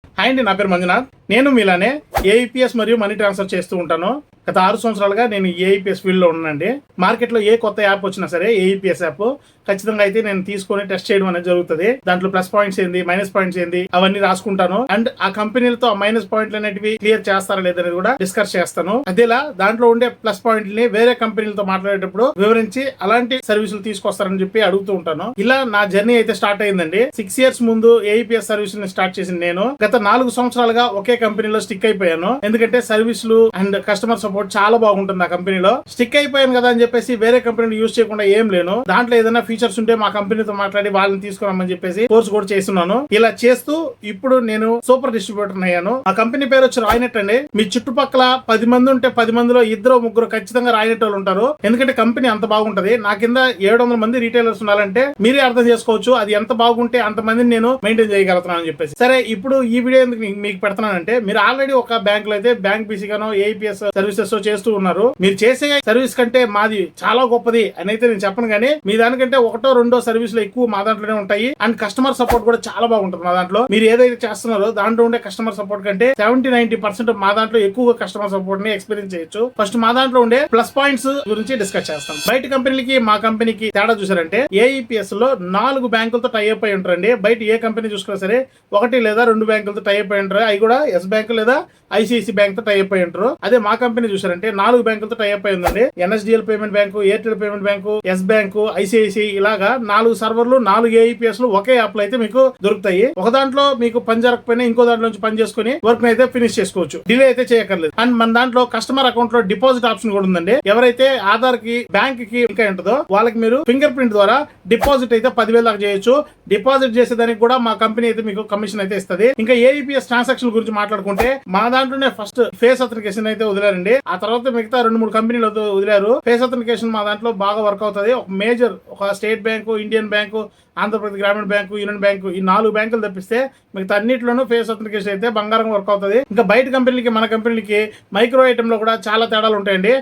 Hi అండి, నా పేరు మంజునాథ్. నేను మీలానే ఏఈపీఎస్ మరియు మనీ ట్రాన్స్ఫర్ చేస్తూ ఉంటాను. గత 6 సంవత్సరాలుగా నేను ఏఈపీఎస్ ఫీల్డ్ లో ఉన్నానండి. మార్కెట్లో ఏ కొత్త యాప్ వచ్చినా సరే ఏఈపీఎస్ యాప్ ఖచ్చితంగా అయితే నేను తీసుకొని టెస్ట్ చేయడం అనేది జరుగుతుంది. దాంట్లో ప్లస్ పాయింట్స్ ఏంది, మైనస్ పాయింట్స్ ఏంది అవన్నీ రాసుకుంటాను. అండ్ ఆ కంపెనీలతో ఆ మైనస్ పాయింట్లు అనేవి క్లియర్ చేస్తారా లేదనేది కూడా డిస్కస్ చేస్తాను. అదేలా దాంట్లో ఉండే ప్లస్ పాయింట్లని వేరే కంపెనీలతో మాట్లాడేటప్పుడు వివరించి అలాంటి సర్వీసులు తీసుకొస్తారని చెప్పి అడుగుతూ ఉంటాను. ఇలా నా జర్నీ అయితే స్టార్ట్ అయిందండి. 6 years ముందు ఏఈపీఎస్ సర్వీస్ ని స్టార్ట్ చేసింది నేను. గత 4 సంవత్సరాలుగా ఒకే కంపెనీలో స్టిక్ అయిపోయాను. ఎందుకంటే సర్వీసులు అండ్ కస్టమర్ సపోర్ట్ చాలా బాగుంటుంది ఆ కంపెనీలో. స్టిక్ అయిపోయాను కదా అని చెప్పేసి వేరే కంపెనీని యూజ్ చేయకుండా ఏం లేను. దాంట్లో ఏదైనా ఫీచర్స్ ఉంటే మా కంపెనీతో మాట్లాడి వాళ్ళని తీసుకురామని చెప్పేసి కోర్స్ కూడా చేస్తున్నాను. ఇలా చేస్తూ ఇప్పుడు నేను సూపర్ డిస్ట్రిబ్యూటర్ అయ్యాను. ఆ కంపెనీ పేరు వచ్చి రాయినెట్ అండి. మీ చుట్టుపక్కల 10 మంది ఉంటే 10 మందిలో 2-3 ఖచ్చితంగా రాయినెట్ వాళ్ళు ఉంటారు. ఎందుకంటే కంపెనీ అంత బాగుంటది. నా కింద 700 మంది రీటైలర్స్ ఉన్నారంటే మీరే అర్థం చేసుకోవచ్చు అది ఎంత బాగుంటే అంత మందిని నేను మెయింటైన్ చేయగలుగుతున్నాను అని చెప్పేసి. సరే, ఇప్పుడు ఈ వీడియో ఎందుకు మీకు పెడతానంటే, మీరు ఆల్రెడీ ఒక బ్యాంక్ లో అయితే బ్యాంక్ బీసీ గానో ఏఈపీఎస్ సర్వీసెస్ చేస్తూ ఉన్నారు. మీరు చేసే సర్వీస్ కంటే మాది చాలా గొప్పది అని అయితే నేను చెప్పను, కానీ మీ దానికంటే 1-2 సర్వీసులు ఎక్కువ మా దాంట్లోనే ఉంటాయి. అండ్ కస్టమర్ సపోర్ట్ కూడా చాలా బాగుంటుంది మా దాంట్లో. మీరు ఏదైతే చేస్తున్నారో దాంట్లో ఉండే కస్టమర్ సపోర్ట్ కంటే 70-90% మా దాంట్లో ఎక్కువగా కస్టమర్ సపోర్ట్ ని ఎక్స్పీరియన్స్ చేయొచ్చు. ఫస్ట్ మా దాంట్లో ఉండే ప్లస్ పాయింట్స్ గురించి డిస్కస్ చేస్తాం. బయట కంపెనీలకి మా కంపెనీకి తేడా చూసారంటే, ఏఈపీఎస్ లో 4 బ్యాంకులతో టైఅప్ అయి ఉంటారండి. బయట ఏ కంపెనీ చూసుకున్నా సరే 1 లేదా 2 బ్యాంకులతో టైఅప్ అయి ఉంటారు. అవి కూడా ఎస్ బ్యాంక్ లేదా ఐసిఐసి బ్యాంక్ తో టైఅప్ అయి ఉంటారు. అదే మా కంపెనీ చూసారంటే 4 బ్యాంకులతో టైఅప్ అయి ఉందండి. NSDL payment bank, Airtel payment bank, yes bank, ICICI ఇలాగా 4 సర్వర్లు 4 ఏఈపీఎస్ లు ఒకే యాప్ లో అయితే మీకు దొరుకుతాయి. ఒక దాంట్లో మీకు పని జరగకపోయినా ఇంకో దాంట్లో నుంచి పని చేసుకుని వర్క్ అయితే ఫినిష్ చేసుకోవచ్చు. డిలే అయితే చేయక్కర్లేదు. అండ్ మన దాంట్లో కస్టమర్ అకౌంట్ లో డిపాజిట్ ఆప్షన్ కూడా ఉందండి. ఎవరైతే ఆధార్ కి బ్యాంక్ కి ఇంకా ఉంటుందో వాళ్ళకి మీరు ఫింగర్ ప్రింట్ ద్వారా డిపాజిట్ అయితే 10,000 దాకా చేయొచ్చు. డిపాజిట్ చేసేదానికి కూడా మా కంపెనీ అయితే మీకు కమిషన్ అయితే ఇస్తుంది. ఇంకా ఏఈపీఎస్ ట్రాన్సాక్షన్ గురించి మాట్లాడుకుంటే మా దాంట్లోనే ఫస్ట్ ఫేస్ అథెంటికేషన్ అయితే వదిలారండి. ఆ తర్వాత మిగతా 2-3 కంపెనీలు వదిలారు. ఫేస్ అథెంటికేషన్ మా దాంట్లో బాగా వర్క్ అవుతుంది. ఒక మేజర్ ఒక state bank, Indian bank, Andhra Pradesh గ్రామీణ బ్యాంకు, యూనియన్ బ్యాంకు, ఈ 4 బ్యాంకులు తప్పిస్తే మిగతా అన్నింటిలోనూ ఫేస్ అథెంటికేషన్ అయితే బంగారం వర్క్ అవుతుంది. ఇంకా బయట కంపెనీలకి మన కంపెనీలకి మైక్రో ఏటీఎం లో కూడా చాలా తేడాలు ఉంటాయండి.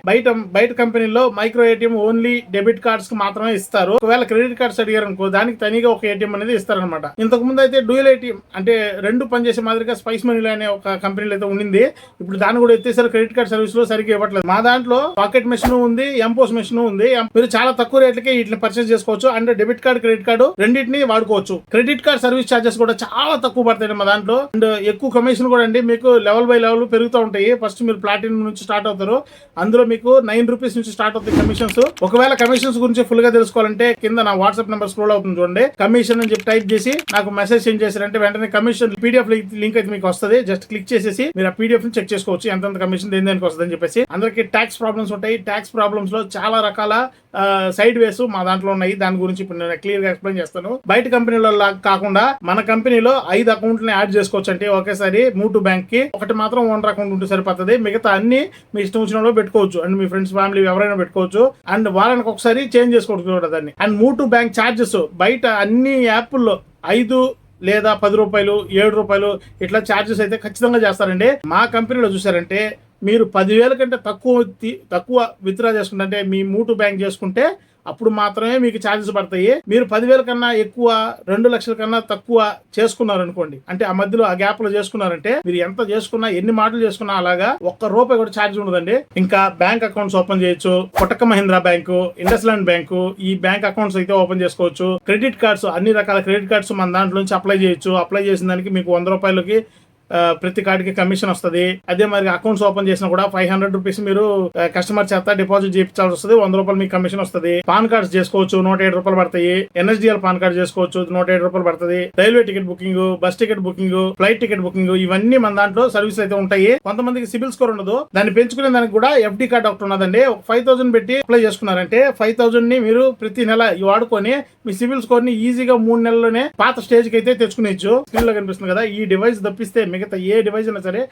బయట కంపెనీలో micro ATM only debit cards కి మాత్రమే ఇస్తారు. ఒకవేళ క్రెడిట్ కార్డ్స్ అడిగారు అనుకో దానికి తనిగా ఒక ఏటీఎం అనేది ఇస్తారనమాట. ఇంతకు ముందు అయితే డ్యూయల్ ఏటీఎం అంటే 2 పనిచేసే మాదిరిగా స్పైస్ మనీలో అనే ఒక కంపెనీలో అయితే ఉండింది. ఇప్పుడు దాన్ని కూడా ఎత్తేసారు. క్రెడిట్ కార్డ్ సర్వీస్ లో సరిగ్గా ఇవ్వట్లేదు. మా దాంట్లో పాకెట్ మెషిన్ ఉంది, ఎంపోస్ మెషిన్ ఉంది. మీరు చాలా తక్కువ రేట్లకే వీటిని పర్చేస్ చేసుకోవచ్చు. And debit card, credit card రెండింటిని వాడుకోవచ్చు. క్రెడిట్ కార్డ్ సర్వీస్ చార్జెస్ కూడా చాలా తక్కువ పడతాయి మా దాంట్లో. అండ్ ఎక్కువ కమిషన్ కూడా అండి. మీకు లెవెల్ బై లెవెల్ పెరుగుతూ ఉంటాయి. ఫస్ట్ మీరు ప్లాటినం నుంచి స్టార్ట్ అవుతారు. అందులో మీకు 9 రూపీస్ నుంచి స్టార్ట్ అవుతాయి కమిషన్స్. ఒకవేళ కమిషన్స్ గురించి ఫుల్ గా తెలుసుకోవాలంటే కింద నా వాట్సాప్ నెంబర్ స్క్రోల్ అవుతుంది చూడండి. కమిషన్ అని చెప్పి టైప్ చేసి నాకు మెసేజ్ సెండ్ చేశారంటే వెంటనే కమిషన్ పీడిఎఫ్ లింక్ అయితే మీకు వస్తుంది. జస్ట్ క్లిక్ చేసేసి మీరు ఆ పీడిఎఫ్ ని చెక్ చేసుకోవచ్చు ఎంత కమిషన్ దేనికి వస్తుంది అని చెప్పేసి. అందరికి ట్యాక్స్ ప్రాబ్లమ్స్ ఉంటాయి. ట్యాక్స్ ప్రాబ్లమ్స్ లో చాలా రకాల సైడ్ వేస్ మా దాంట్లో ఉన్నాయి. దాని గురించి ఇప్పుడు నేను క్లియర్ గా ఎక్స్ప్లెయిన్ చేస్తాను. బయట కంపెనీలో కాకుండా మన కంపెనీలో 5 అకౌంట్లని యాడ్ చేసుకోవచ్చు. అంటే ఒకేసారి మూటు బ్యాంక్ కి ఒకటి మాత్రం ఓనర్ అకౌంట్ ఉంటే సరిపోతుంది. మిగతా అన్ని మీ ఇష్టం వచ్చిన పెట్టుకోవచ్చు. అండ్ మీ ఫ్రెండ్స్, ఫ్యామిలీ ఎవరైనా పెట్టుకోవచ్చు. అండ్ వారానికి ఒకసారి చేంజ్ చేసుకోవచ్చు దాన్ని. అండ్ మూటు బ్యాంక్ ఛార్జెస్ బయట అన్ని యాప్ల్లో 5 లేదా 10 రూపాయలు, 7 రూపాయలు ఇట్లా ఛార్జెస్ అయితే ఖచ్చితంగా చేస్తారండి. మా కంపెనీలో చూసారంటే మీరు 10,000 కంటే తక్కువ విత్డ్రా చేసుకుంటే మీ మూటు బ్యాంక్ చేసుకుంటే అప్పుడు మాత్రమే మీకు ఛార్జెస్ పడతాయి. మీరు 10,000 కన్నా ఎక్కువ, 2 లక్షల కన్నా తక్కువ చేసుకున్నారు అనుకోండి, అంటే ఆ మధ్యలో ఆ గ్యాప్ లో చేసుకున్నారంటే మీరు ఎంత చేసుకున్నా, ఎన్ని మాటలు చేసుకున్నా అలాగా ₹1 కూడా ఛార్జ్ ఉండదండి. ఇంకా బ్యాంక్ అకౌంట్స్ ఓపెన్ చేయొచ్చు. Kotak Mahindra bank, Indus land bank, ఈ బ్యాంక్ అకౌంట్స్ అయితే ఓపెన్ చేసుకోవచ్చు. క్రెడిట్ కార్డ్స్, అన్ని రకాల క్రెడిట్ కార్డ్స్ మన దాంట్లో నుంచి అప్లై చేయొచ్చు. అప్లై చేసిన దానికి మీకు ₹100 ప్రతి కార్డుకి కమిషన్ వస్తుంది. అదే మరి అకౌంట్స్ ఓపెన్ చేసినా కూడా 500 రూపీస్ మీరు కస్టమర్ చేత డిపాజిట్ చేయించాల్సి వస్తుంది. ₹100 మీకు కమిషన్ వస్తుంది. పాన్ కార్డ్స్ చేసుకోవచ్చు, ₹107 పడతాయి. ఎన్ఎస్డిఎల్ పాన్ కార్డ్ చేసుకోవచ్చు, ₹107 పడుతుంది. Railway ticket booking, bus ticket booking, flight ticket booking, ఇవన్నీ మన దాంట్లో సర్వీస్ అయితే ఉంటాయి. కొంతమందికి సిబిల్ స్కోర్ ఉండదు. దాన్ని పెంచుకునే దానికి కూడా ఎఫ్డి కార్డ్ ఒకటి ఉన్నదండి. 5,000 పెట్టి అప్లై చేసుకున్నారంటే 5,000 ని మీరు ప్రతి నెల వాడుకొని మీ సిబిల్ స్కోర్ ని ఈజీగా 3 నెలల్లోనే పాత స్టేజ్ కి అయితే తెచ్చుకునేచ్చు. స్క్రీన్ లో కనిపిస్తుంది కదా, ఈ డివైస్ తప్పిస్తే మిగతా ఏ డివైస్ అయినా సరే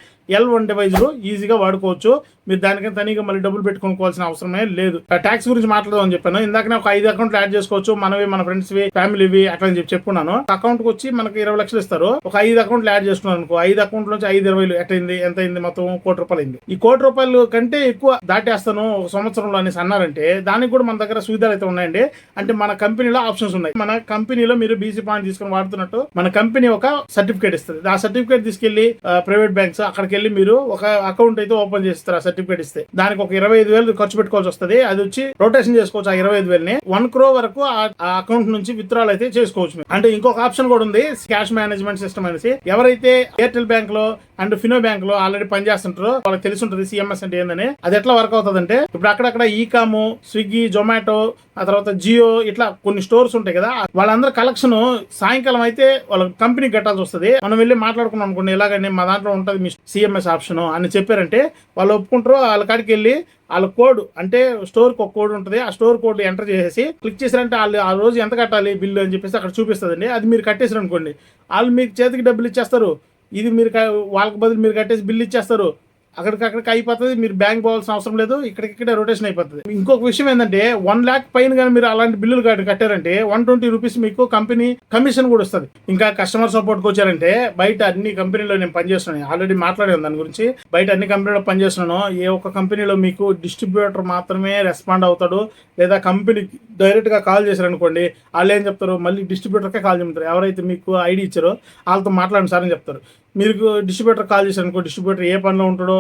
L1 డివైజ్లు ఈజీగా వాడుకోవచ్చు. మీరు దానికైనా తనీగా మళ్ళీ డబ్బులు పెట్టుకోవాల్సిన అవసరమే లేదు. ట్యాక్స్ గురించి మాట్లాడదామని చెప్పాను. ఇందాకనే ఒక 5 అకౌంట్లు యాడ్ చేసుకోవచ్చు. మనవి, మన ఫ్రెండ్స్ వి, ఫ్యామిలీవి అట్లా అని చెప్పుకున్నాను. అకౌంట్ కి వచ్చి మనకి 20 లక్షలు ఇస్తారు. ఒక 5 అకౌంట్లు యాడ్ చేసుకున్నాను అనుకో, 5 అకౌంట్ల నుంచి 5-20 ఎంత అయింది? మొత్తం ₹1,00,00,000 అయింది. ఈ ₹1,00,00,000 కంటే ఎక్కువ దాటేస్తాను ఒక సంవత్సరంలో అనేసి అన్నారంటే దానికి కూడా మన దగ్గర సువిధాలు అయితే ఉన్నాయండి. అంటే మన కంపెనీలో ఆప్షన్స్ ఉన్నాయి. మన కంపెనీలో మీరు బీసీ పాయింట్ తీసుకుని వాడుతున్నట్టు మన కంపెనీ ఒక సర్టిఫికేట్ ఇస్తుంది. ఆ సర్టిఫికేట్ తీసుకెళ్లి వెళ్ళి ప్రైవేట్ బ్యాంక్స్ అక్కడికి వెళ్ళి మీరు ఒక అకౌంట్ అయితే ఓపెన్ చేస్తారు. ఆ సర్టిఫికేట్ ఇస్తే దానికి ఒక 25,000 ఖర్చు పెట్టుకోవాల్సి వస్తుంది. అది వచ్చి రొటేషన్ చేసుకోవచ్చు. ఆ 25,000ని 1 crore వరకు ఆ అకౌంట్ నుంచి విత్డ్రాల్ అయితే చేసుకోవచ్చు. అంటే ఇంకొక ఆప్షన్ కూడా ఉంది, క్యాష్ మేనేజ్మెంట్ సిస్టమ్ అనేసి. ఎవరైతే ఎయిర్టెల్ బ్యాంక్ లో అండ్ ఫినో బ్యాంక్ లో ఆల్రెడీ పనిచేస్తుంటారో వాళ్ళకి తెలిసి ఉంటుంది సిఎంఎస్ అంటే ఏందని. అది ఎట్లా వర్క్ అవుతుంది అంటే, ఇప్పుడు అక్కడక్కడ ఈకాము, స్విగ్గీ, జొమాటో, ఆ తర్వాత జియో, ఇట్లా కొన్ని స్టోర్స్ ఉంటాయి కదా, వాళ్ళందరూ కలెక్షన్ సాయంకాలం అయితే వాళ్ళ కంపెనీకి కట్టాల్సి వస్తుంది. మనం వెళ్ళి మాట్లాడుకున్నాం అనుకోండి, ఇలాగండి మా దాంట్లో ఉంటుంది మీ సిఎంఎస్ ఆప్షన్ అని చెప్పారంటే వాళ్ళు ఒప్పుకుంటారు. వాళ్ళ కాడికి వెళ్ళి వాళ్ళ కోడ్, అంటే స్టోర్కి ఒక కోడ్ ఉంటుంది, ఆ స్టోర్ కోడ్ ఎంటర్ చేసేసి క్లిక్ చేశారంటే వాళ్ళు ఆ రోజు ఎంత కట్టాలి బిల్లు అని చెప్పేసి అక్కడ చూపిస్తుందండి. అది మీరు కట్టేసారు అనుకోండి, వాళ్ళు మీకు చేతికి డబ్బులు ఇచ్చేస్తారు. ఇది మీరు వాళ్ళకి బదులు మీరు కట్టేసి బిల్లు ఇచ్చేస్తారు. అక్కడికి అయిపోతుంది. మీరు బ్యాంక్ పోవాల్సిన అవసరం లేదు, ఇక్కడికిక్కడే రొటేషన్ అయిపోతుంది. ఇంకొక విషయం ఏంటంటే 1 lakh పైన కానీ మీరు అలాంటి బిల్లులు కట్టారంటే 120 రూపీస్ మీకు కంపెనీ కమిషన్ కూడా వస్తుంది. ఇంకా కస్టమర్ సపోర్ట్కి వచ్చారంటే, బయట అన్ని కంపెనీలో నేను పనిచేస్తున్నాను, ఆల్రెడీ మాట్లాడాను దాని గురించి. బయట అన్ని కంపెనీలో పనిచేస్తున్నాను. ఏ ఒక్క కంపెనీలో మీకు డిస్ట్రిబ్యూటర్ మాత్రమే రెస్పాండ్ అవుతాడు, లేదా కంపెనీకి డైరెక్ట్గా కాల్ చేశారనుకోండి, వాళ్ళు ఏం చెప్తారు, మళ్ళీ డిస్ట్రిబ్యూటర్కే కాల్ చెప్తారు. ఎవరైతే మీకు ఐడి ఇచ్చారో వాళ్ళతో మాట్లాడండి సార్ అని చెప్తారు. మీరు డిస్ట్రిబ్యూటర్ కాల్ చేశారనుకో, డిస్ట్రిబ్యూటర్ ఏ పనిలో ఉంటాడో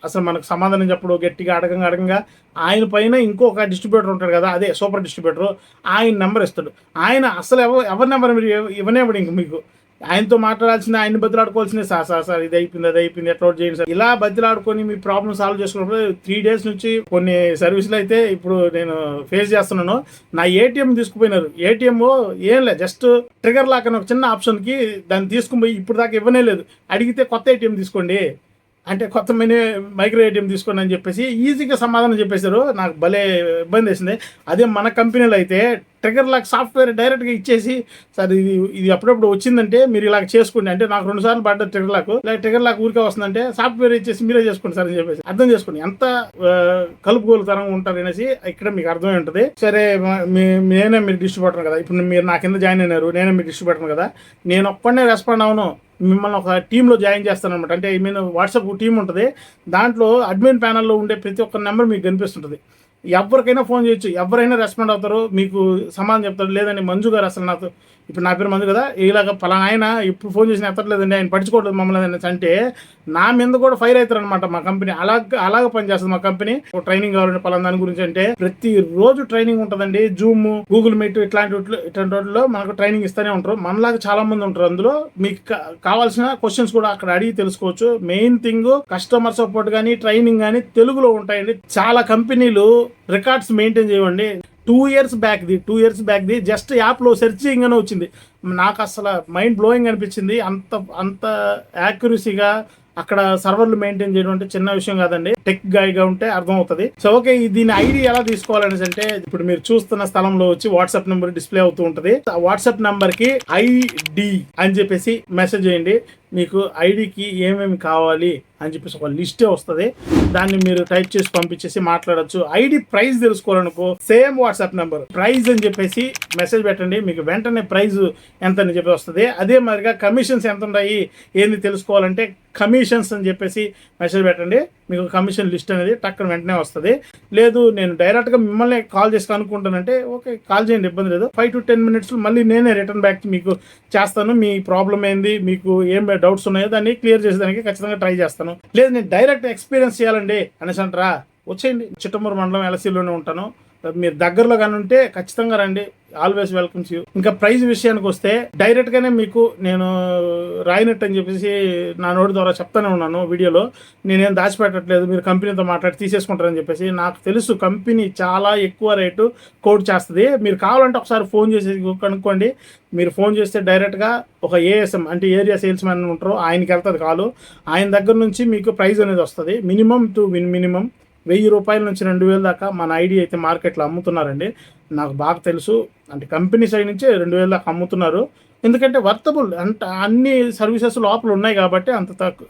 అసలు మనకు సమాధానం చెప్పడు, గట్టిగా అడగంగా ఆయన పైన ఇంకొక డిస్ట్రిబ్యూటర్ ఉంటాడు కదా, అదే సూపర్ డిస్ట్రిబ్యూటర్, ఆయన నెంబర్ ఇస్తాడు. ఆయన అసలు ఎవరి నెంబర్ మీరు ఇవ్వనేవాడు. ఇంక మీకు ఆయనతో మాట్లాడాల్సింది, ఆయన్ని బతిలాడుకోవాల్సిందే. సార్ ఇది అయిపోయింది ఎట్లా చేయండి సార్. ఇలా బతిలాడుకొని మీ ప్రాబ్లమ్ సాల్వ్ చేసుకున్నప్పుడు 3 days నుంచి కొన్ని సర్వీసులు అయితే ఇప్పుడు నేను ఫేస్ చేస్తున్నాను. నా ఏటీఎం తీసుకుపోయినారు. ఏటీఎం ఏం లేదు, జస్ట్ ట్రిగర్ లాక్ అని ఒక చిన్న ఆప్షన్కి దాన్ని తీసుకుపోయి ఇప్పుడు దాకా ఇవ్వనే లేదు. అడిగితే కొత్త ఏటీఎం తీసుకోండి అంటే, కొత్త మైక్రో ఏటీఎం తీసుకోండి అని చెప్పేసి ఈజీగా సమాధానం చెప్పేశారు. నాకు భలే ఇబ్బంది వేసింది. అదే మన కంపెనీలో అయితే ట్రిగర్ లాక్ సాఫ్ట్వేర్ డైరెక్ట్గా ఇచ్చేసి, సార్ ఇది అప్పుడప్పుడు వచ్చిందంటే మీరు ఇలా చేసుకోండి, అంటే నాకు 2 సార్లు పడ్డ ట్రిగర్ లాక్ ఊరికే వస్తుందంటే సాఫ్ట్వేర్ ఇచ్చేసి మీరే చేసుకోండి సార్ అని చెప్పేసి. అర్థం చేసుకోండి ఎంత కలుపుకోలుతరంగా ఉంటారు అనేసి ఇక్కడ మీకు అర్థమై ఉంటుంది. సరే, నేనే మీరు డిస్ట్రిబ్యూటర్ కదా, ఇప్పుడు మీరు నా కింద జాయిన్ అయినారు, నేనే మీరు డిస్ట్రిబ్యూటర్ కదా, నేను ఒక్కడనే రెస్పాండ్ అవును, మిమ్మల్ని ఒక టీంలో జాయిన్ చేస్తాను అనమాట. అంటే వాట్సాప్ టీం ఉంటుంది, దాంట్లో అడ్మిన్ ప్యానల్లో ఉండే ప్రతి ఒక్క నెంబర్ మీకు కనిపిస్తుంటుంది. ఎవరికైనా ఫోన్ చేయొచ్చు, ఎవరైనా రెస్పాండ్ అవుతారు, మీకు సమాధానం చెప్తారు. లేదండి మంజు గారు, అసలు నాకు ఇప్పుడు నా పేరు మంజు కదా, ఇలాగ పలానా ఆయన ఇప్పుడు ఫోన్ చేసిన ఎత్తట్లేదండి, ఆయన పట్టించుకోవట్లేదు మమ్మల్ని అనేసి అంటే నా మీద కూడా ఫైర్ అవుతారు అనమాట. మా కంపెనీ అలాగ పనిచేస్తుంది. మా కంపెనీ ట్రైనింగ్ కావాలంటే పలానా దాని గురించి అంటే ప్రతి రోజు ట్రైనింగ్ ఉంటుందండి. జూమ్, గూగుల్ మీట్ ఇట్లాంటి వాటిలో మనకు ట్రైనింగ్ ఇస్తూనే ఉంటారు. మనలాగా చాలా మంది ఉంటారు అందులో. మీకు కావాల్సిన క్వశ్చన్స్ కూడా అక్కడ అడిగి తెలుసుకోవచ్చు. మెయిన్ థింగ్ కస్టమర్ సపోర్ట్ కానీ ట్రైనింగ్ కానీ తెలుగులో ఉంటాయండి. చాలా కంపెనీలు రికార్డ్స్ మెయింటైన్ చేయండి. 2 years బ్యాక్ది జస్ట్ యాప్లో సెర్చింగ్ అని వచ్చింది. నాకు అసలు మైండ్ బ్లోయింగ్ అనిపించింది. అంత యాక్యురసీగా అక్కడ సర్వర్లు మెయింటైన్ చేయడం అంటే చిన్న విషయం కాదండి. టెక్ గాయ్గా ఉంటే అర్థం అవుతుంది. సో ఓకే, దీని ఐడి ఎలా తీసుకోవాలనేసి అంటే, ఇప్పుడు మీరు చూస్తున్న స్థలంలో వచ్చి వాట్సాప్ నెంబర్ డిస్ప్లే అవుతూ ఉంటుంది. ఆ వాట్సాప్ నెంబర్కి ఐడి అని చెప్పేసి మెసేజ్ చేయండి. మీకు ఐడికి ఏమేమి కావాలి అని చెప్పేసి ఒక లిస్టే వస్తుంది. దాన్ని మీరు టైప్ చేసి పంపించేసి మాట్లాడచ్చు. ఐడి ప్రైస్ తెలుసుకోవాలనుకో, సేమ్ వాట్సాప్ నెంబర్ ప్రైస్ అని చెప్పేసి మెసేజ్ పెట్టండి. మీకు వెంటనే ప్రైస్ ఎంత అని చెప్పి వస్తుంది. అదే మాదిరిగా కమిషన్స్ ఎంత ఉన్నాయి ఏంది తెలుసుకోవాలంటే కమిషన్స్ అని చెప్పేసి మెసేజ్ పెట్టండి. మీకు కమిషన్ లిస్ట్ అనేది టక్కన వెంటనే వస్తుంది. లేదు నేను డైరెక్ట్గా మిమ్మల్ని కాల్ చేసి అనుకుంటానంటే ఓకే, కాల్ చేయండి, ఇబ్బంది లేదు. 5 to 10 minutes మళ్ళీ నేనే రిటర్న్ బ్యాక్ మీకు చేస్తాను. మీ ప్రాబ్లం ఏంది, మీకు ఏం డౌట్స్ ఉన్నాయో దాన్ని క్లియర్ చేసేదానికి ఖచ్చితంగా ట్రై చేస్తాను. లేదు నేను డైరెక్ట్ ఎక్స్పీరియన్స్ చేయాలండి అనేసి అంటారా, వచ్చేయండి. చిట్టమూరు మండలం ఎలసీలోనే ఉంటాను. మీరు దగ్గరలో కానీ ఉంటే ఖచ్చితంగా రండి. Always welcomes you. ఇంకా ప్రైజ్ విషయానికి వస్తే డైరెక్ట్గానే మీకు నేను రాయినట్టు అని చెప్పేసి నా నోటి ద్వారా చెప్తానే ఉన్నాను వీడియోలో. నేనేం దాచిపెట్టట్లేదు, మీరు కంపెనీతో మాట్లాడి తీసేసుకుంటారని చెప్పేసి. నాకు తెలుసు కంపెనీ చాలా ఎక్కువ రేటు కోట్ చేస్తుంది. మీరు కావాలంటే ఒకసారి ఫోన్ చేసి కనుక్కోండి. మీరు ఫోన్ చేస్తే డైరెక్ట్గా ఒక ఏఎస్ఎం అంటే ఏరియా సేల్స్ మ్యాన్ ఉంటారు, ఆయనకి వెళ్తుంది కాలు. ఆయన దగ్గర నుంచి మీకు ప్రైజ్ అనేది వస్తుంది. మినిమం 1,000 రూపాయల నుంచి 2,000 దాకా మన ఐడి అయితే మార్కెట్లో అమ్ముతున్నారండి. నాకు బాగా తెలుసు. అంటే కంపెనీ సైడ్ నుంచి 2,000 దాకా అమ్ముతున్నారు. ఎందుకంటే వర్తబుల్ అంటే అన్ని సర్వీసెస్ లోపల ఉన్నాయి కాబట్టి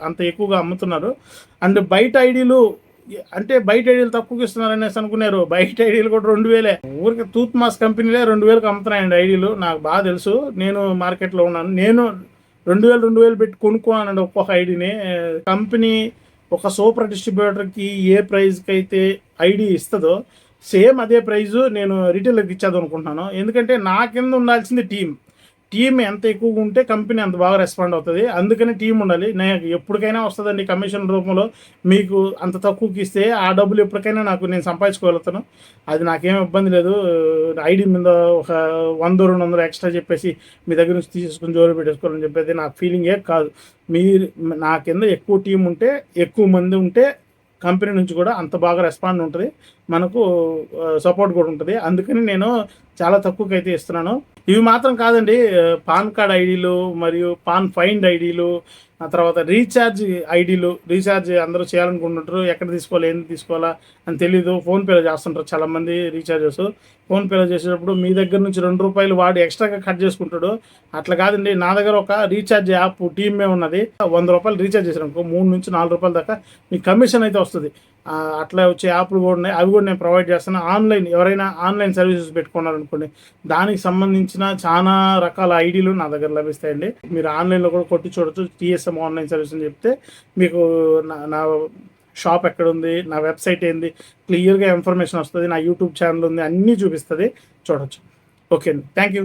అంత ఎక్కువగా అమ్ముతున్నారు. అండ్ బయట ఐడీలు తక్కువకి ఇస్తున్నారు అనేసి అనుకున్నారు. బయట ఐడీలు కూడా 2,000. ఊరికి టూత్ మాస్ కంపెనీలే 2,000కి అమ్ముతున్నాయండి ఐడీలు. నాకు బాగా తెలుసు, నేను మార్కెట్లో ఉన్నాను. నేను 2,000 పెట్టి కొనుక్కున్నానండి ఒక్కొక్క ఐడీని. కంపెనీ ఒక సూపర్ డిస్ట్రిబ్యూటర్కి ఏ ప్రైస్కి అయితే ఐడి ఇస్తుందో సేమ్ అదే ప్రైజు నేను రిటైలర్కి ఇచ్చేది అనుకుంటున్నాను. ఎందుకంటే నా కింద ఉండాల్సింది టీం. టీమ్ ఎంత ఎక్కువగా ఉంటే కంపెనీ అంత బాగా రెస్పాండ్ అవుతుంది. అందుకని టీం ఉండాలి. నాకు ఎప్పటికైనా వస్తుందండి కమిషన్ రూపంలో. మీకు అంత తక్కువకి ఇస్తే ఆ డబ్బులు ఎప్పటికైనా నేను సంపాదించుకోగలుగుతాను. అది నాకేం ఇబ్బంది లేదు. ఐడి మీద ఒక 100, 200 ఎక్స్ట్రా చెప్పేసి మీ దగ్గర నుంచి తీసుకొని జోలు పెట్టేసుకోవాలని చెప్పేది నాకు ఫీలింగే కాదు. మీరు నా కింద ఎక్కువ టీం ఉంటే, ఎక్కువ మంది ఉంటే కంపెనీ నుంచి కూడా అంత బాగా రెస్పాండ్ ఉంటుంది. మనకు సపోర్ట్ కూడా ఉంటుంది. అందుకని నేను చాలా తక్కువకైతే ఇస్తున్నాను. ఇవి మాత్రం కాదండి, పాన్ కార్డ్ ఐడీలు మరియు పాన్ ఫైండ్ ఐడీలు, ఆ తర్వాత రీఛార్జ్ ఐడీలు. రీఛార్జ్ అందరూ చేయాలనుకుంటుంటారు, ఎక్కడ తీసుకోవాలి, ఏంది తీసుకోవాలా అని తెలీదు. ఫోన్పేలో చేస్తుంటారు చాలామంది రీఛార్జెస్. ఫోన్పేలో చేసేటప్పుడు మీ దగ్గర నుంచి ₹2 వాడు ఎక్స్ట్రాగా కట్ చేసుకుంటాడు. అట్లా కాదండి, నా దగ్గర ఒక రీఛార్జ్ యాప్ టీమే ఉన్నది. ₹100 రీఛార్జ్ చేశారనుకో ₹3 నుంచి ₹4 దాకా మీకు కమిషన్ అయితే వస్తుంది. అట్లా వచ్చే యాప్లు కూడా ఉన్నాయి. అవి కూడా నేను ప్రొవైడ్ చేస్తాను. ఎవరైనా ఆన్లైన్ సర్వీసెస్ పెట్టుకున్నారనుకోండి, దానికి సంబంధించిన చాలా రకాల ఐడీలు నా దగ్గర లభిస్తాయండి. మీరు ఆన్లైన్లో కూడా కొట్టి చూడొచ్చు. TSM ఆన్లైన్ సర్వీస్ అని చెప్తే మీకు నా షాప్ ఎక్కడ ఉంది, నా వెబ్సైట్ ఏంది, క్లియర్గా ఇన్ఫర్మేషన్ వస్తుంది. నా యూట్యూబ్ ఛానల్ ఉంది, అన్నీ చూపిస్తుంది, చూడొచ్చు. ఓకే అండి, థ్యాంక్ యూ.